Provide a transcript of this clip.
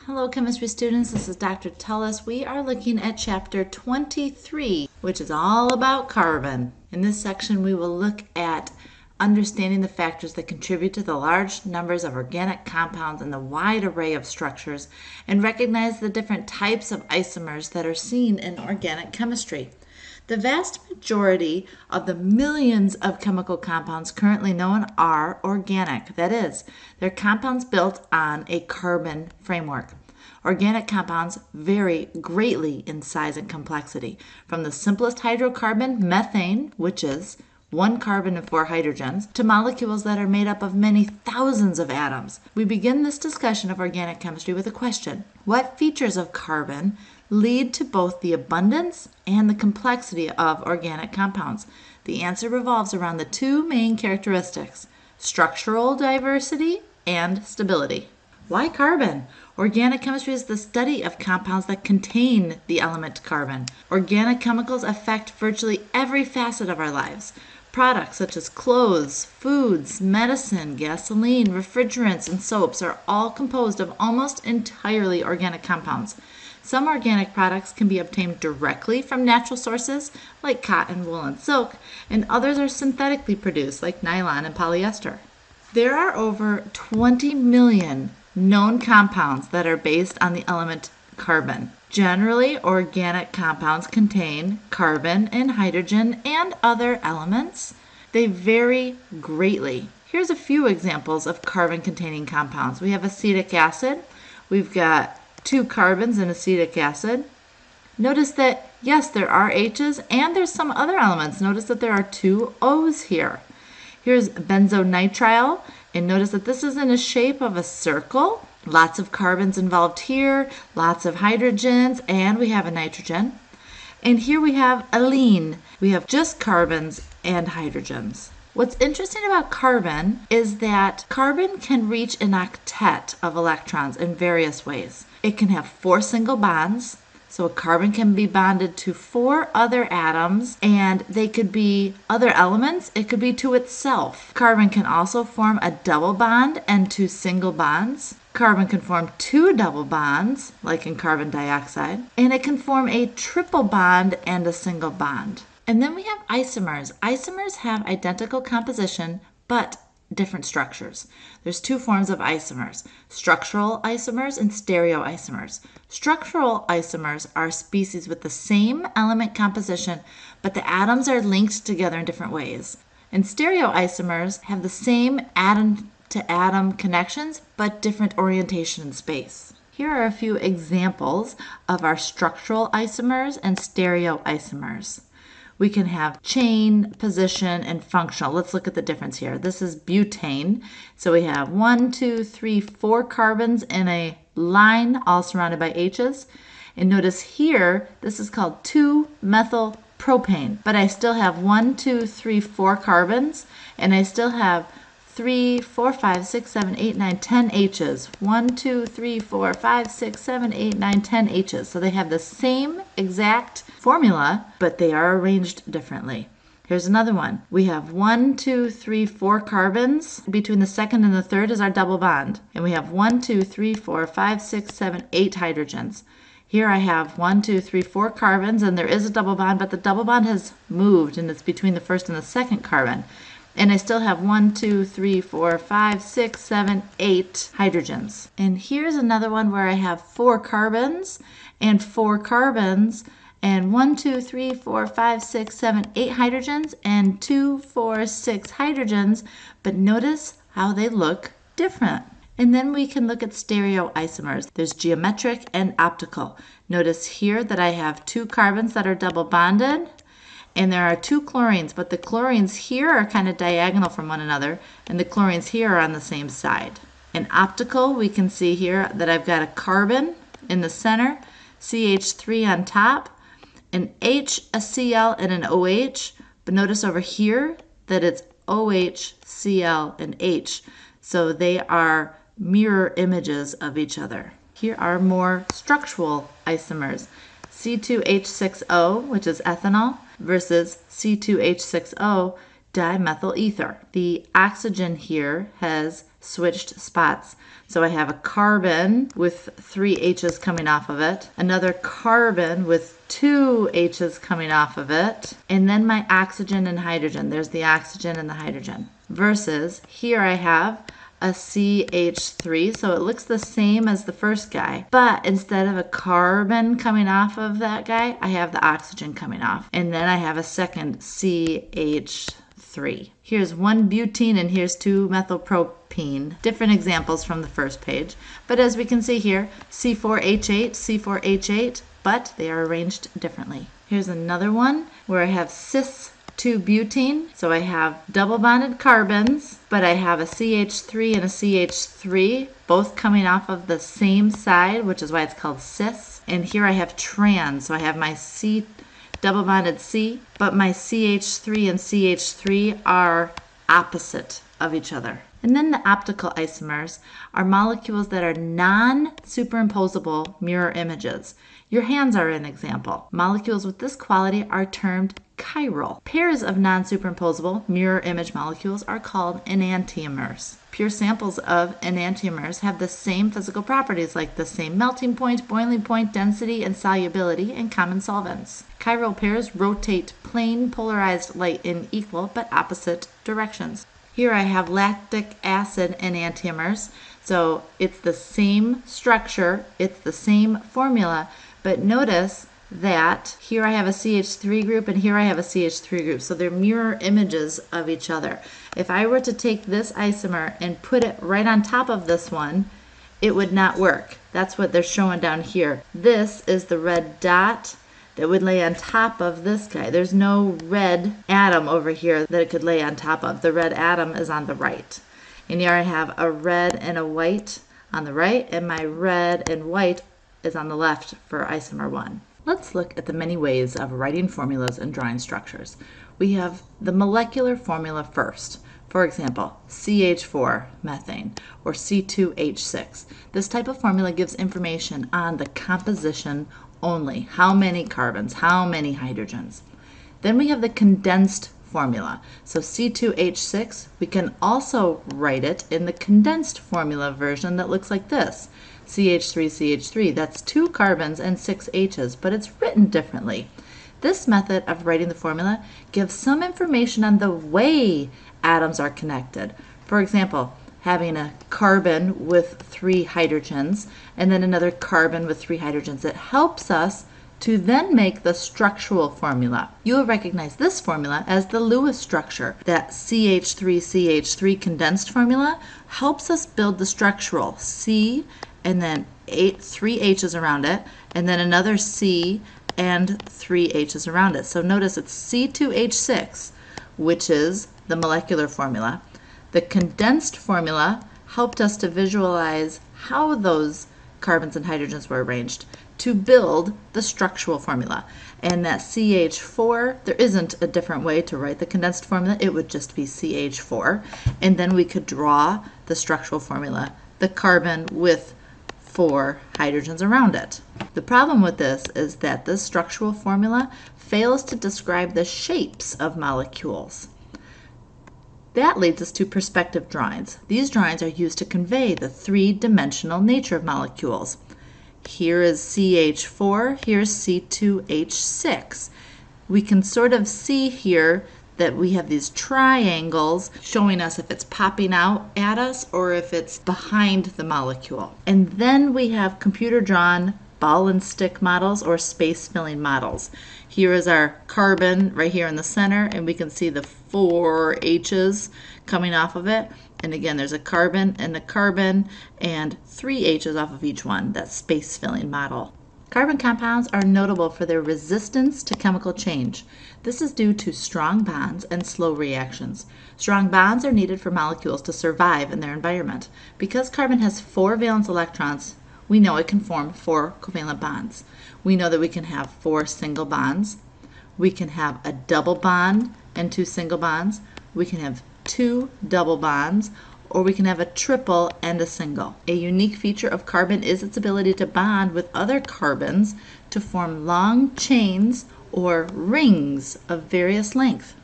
Hello chemistry students, this is Dr. Tullis. We are looking at chapter 23, which is all about carbon. In this section we will look at understanding the factors that contribute to the large numbers of organic compounds and the wide array of structures, and recognize the different types of isomers that are seen in organic chemistry. The vast majority of the millions of chemical compounds currently known are organic. That is, they're compounds built on a carbon framework. Organic compounds vary greatly in size and complexity, from the simplest hydrocarbon, methane, which is one carbon and four hydrogens, to molecules that are made up of many thousands of atoms. We begin this discussion of organic chemistry with a question. What features of carbon lead to both the abundance and the complexity of organic compounds? The answer revolves around the two main characteristics: structural diversity and stability. Why carbon? Organic chemistry is the study of compounds that contain the element carbon. Organic chemicals affect virtually every facet of our lives. Products such as clothes, foods, medicine, gasoline, refrigerants, and soaps are all composed of almost entirely organic compounds. Some organic products can be obtained directly from natural sources like cotton, wool, and silk, and others are synthetically produced like nylon and polyester. There are over 20 million known compounds that are based on the element carbon. Generally, organic compounds contain carbon and hydrogen and other elements. They vary greatly. Here's a few examples of carbon-containing compounds. We have acetic acid. We've got two carbons in acetic acid. Notice that, yes, there are H's and there's some other elements. Notice that there are two O's here. Here's benzonitrile, and notice that this is in the shape of a circle. Lots of carbons involved here, lots of hydrogens, and we have a nitrogen. And here we have alene. We have just carbons and hydrogens. What's interesting about carbon is that carbon can reach an octet of electrons in various ways. It can have 4 single bonds. So a carbon can be bonded to 4 other atoms, and they could be other elements. It could be to itself. Carbon can also form a double bond and 2 single bonds. Carbon can form 2 double bonds, like in carbon dioxide, and it can form a triple bond and a single bond. And then we have isomers. Isomers have identical composition, but different structures. There's 2 forms of isomers: structural isomers and stereoisomers. Structural isomers are species with the same element composition, but the atoms are linked together in different ways. And stereoisomers have the same atom-to-atom connections, but different orientation in space. Here are a few examples of our structural isomers and stereoisomers. We can have chain, position, and functional. Let's look at the difference here. This is butane. So we have 1, 2, 3, 4 carbons in a line, all surrounded by H's. And notice here, this is called 2-methylpropane. But I still have 1, 2, 3, 4 carbons, and I still have 3, 4, 5, 6, 7, 8, 9, 10 H's. 1, 2, 3, 4, 5, 6, 7, 8, 9, 10 H's. So they have the same exact formula, but they are arranged differently. Here's another one. We have 1, 2, 3, 4 carbons. Between the second and the third is our double bond. And we have 1, 2, 3, 4, 5, 6, 7, 8 hydrogens. Here I have 1, 2, 3, 4 carbons, and there is a double bond, but the double bond has moved, and it's between the first and the second carbon. And I still have 1, 2, 3, 4, 5, 6, 7, 8 hydrogens. And here's another one where I have 4 carbons and 4 carbons, and 1, 2, 3, 4, 5, 6, 7, 8 hydrogens, and 2, 4, 6 hydrogens. But notice how they look different. And then we can look at stereoisomers. There's geometric and optical. Notice here that I have 2 carbons that are double bonded, and there are 2 chlorines, but the chlorines here are kind of diagonal from one another, and the chlorines here are on the same side. In optical, we can see here that I've got a carbon in the center, CH3 on top, an H, a Cl, and an OH, but notice over here that it's OH, Cl, and H, so they are mirror images of each other. Here are more structural isomers. C2H6O, which is ethanol, versus C2H6O, dimethyl ether. The oxygen here has switched spots. So I have a carbon with 3 H's coming off of it, another carbon with 2 H's coming off of it, and then my oxygen and hydrogen. There's the oxygen and the hydrogen. Versus here I have a CH3, so it looks the same as the first guy, but instead of a carbon coming off of that guy, I have the oxygen coming off, and then I have a second CH3. Here's 1 butene and here's 2 methylpropene. Different examples from the first page, but as we can see here, C4H8, C4H8, but they are arranged differently. Here's another one where I have cis 2-butene, so I have double bonded carbons, but I have a CH3 and a CH3, both coming off of the same side, which is why it's called cis. And here I have trans, so I have my C double bonded C, but my CH3 and CH3 are opposite of each other. And then the optical isomers are molecules that are non-superimposable mirror images. Your hands are an example. Molecules with this quality are termed chiral. Pairs of non-superimposable mirror image molecules are called enantiomers. Pure samples of enantiomers have the same physical properties like the same melting point, boiling point, density, and solubility in common solvents. Chiral pairs rotate plane polarized light in equal but opposite directions. Here I have lactic acid enantiomers, so it's the same structure, it's the same formula, but notice that here I have a CH3 group and here I have a CH3 group, so they're mirror images of each other. If I were to take this isomer and put it right on top of this one, it would not work. That's what they're showing down here. This is the red dot that would lay on top of this guy. There's no red atom over here that it could lay on top of. The red atom is on the right. And here I have a red and a white on the right, and my red and white is on the left for isomer 1. Let's look at the many ways of writing formulas and drawing structures. We have the molecular formula first. For example, CH4 methane or C2H6. This type of formula gives information on the composition only. How many carbons, how many hydrogens. Then we have the condensed formula. So C2H6, we can also write it in the condensed formula version that looks like this. CH3CH3, that's 2 carbons and 6 H's, but it's written differently. This method of writing the formula gives some information on the way atoms are connected. For example, having a carbon with 3 hydrogens and then another carbon with 3 hydrogens. It helps us to then make the structural formula. You will recognize this formula as the Lewis structure. That CH3CH3 condensed formula helps us build the structural C and then 3 H's around it, and then another C and 3 H's around it. So notice it's C2H6, which is the molecular formula. The condensed formula helped us to visualize how those carbons and hydrogens were arranged to build the structural formula. And that CH4, there isn't a different way to write the condensed formula. It would just be CH4. And then we could draw the structural formula, the carbon with 4 hydrogens around it. The problem with this is that this structural formula fails to describe the shapes of molecules. That leads us to perspective drawings. These drawings are used to convey the 3-dimensional nature of molecules. Here is CH4, here's C2H6. We can sort of see here that we have these triangles showing us if it's popping out at us or if it's behind the molecule. And then we have computer-drawn ball and stick models or space-filling models. Here is our carbon right here in the center, and we can see the 4 H's coming off of it. And again, there's a carbon and a carbon and 3 H's off of each one. That space-filling model. Carbon compounds are notable for their resistance to chemical change. This is due to strong bonds and slow reactions. Strong bonds are needed for molecules to survive in their environment. Because carbon has 4 valence electrons, we know it can form 4 covalent bonds. We know that we can have 4 single bonds. We can have a double bond and 2 single bonds. We can have 2 double bonds, or we can have a triple and a single. A unique feature of carbon is its ability to bond with other carbons to form long chains or rings of various length.